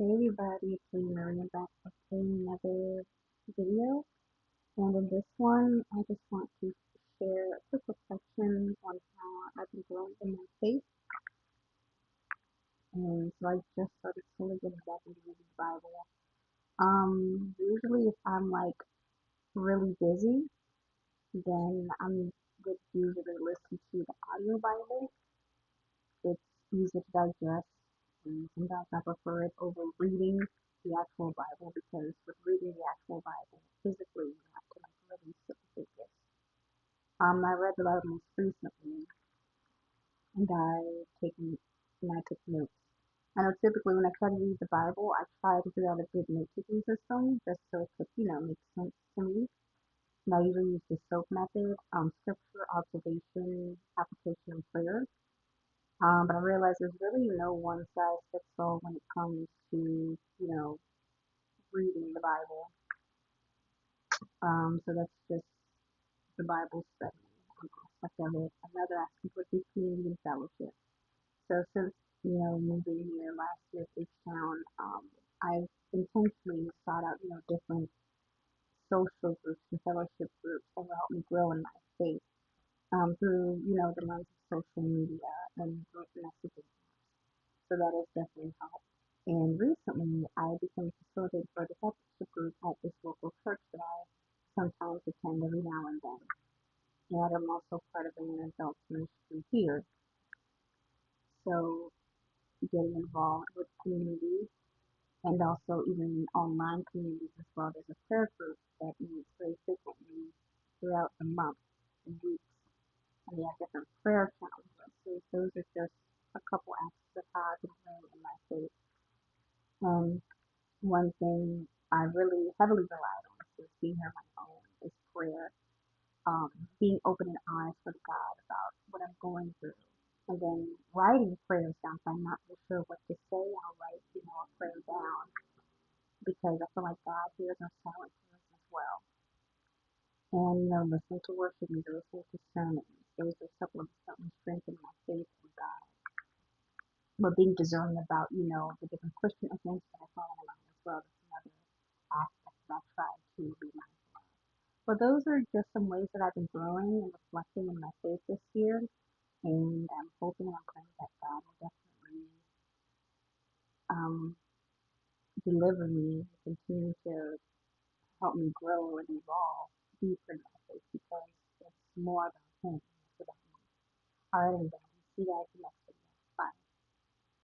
Hey everybody, it's me Maria back with another video. And in this one, I just want to share a quick reflection on how I've been growing in my faith. And so I just started slowly getting back into reading the Bible. Usually if I'm like really busy, then I'm would usually listen to the audio Bible. It's easy to digest, and sometimes I prefer it over reading the actual Bible because with reading the actual Bible physically, you have to like really sit with it. I read the Bible most recently, and I took notes. I know typically when I try to read the Bible, I try to figure out a good note-taking system just so it could, make sense to me. And I usually use the SOAP method, scripture, observation, application, and prayer. But I realize there's really no one size fits all when it comes to, reading the Bible. So that's just the Bible study aspect of it. Another aspect would be community and fellowship. So since, moving here last year to town, I've intentionally sought out, different social groups and fellowship groups that will help me grow in my faith, through, the lens of social media and group messaging. So that has definitely helped. And recently, I became a facilitator for a discipleship group at this local church that I sometimes attend every now and then. And I'm also part of an adult ministry here. So getting involved with communities and also even online communities as well. There's a prayer group that meets very frequently throughout the month and weeks. And they have different prayer challenges. So those are just a couple aspects of how I've been growing in my faith. And one thing I really heavily relied on is being on my own, is prayer, being open and honest with God about what I'm going through. And then writing prayers down. If I'm not really sure what to say, I'll write, a prayer down because I feel like God hears our silent prayers as well. And, listening to worship music, listening to sermons, those are supplements that will strengthen my faith in God. But being discerning about, the different Christian events that I follow along as well. That's another aspect that I try to be mindful of. But those are just some ways that I've been growing and reflecting in my faith this year. And I'm hoping and I'm praying that God will definitely um, deliver me, continue to help me grow and evolve deeper in my faith because it's more about Him. It's about me. All right, everybody. See you guys next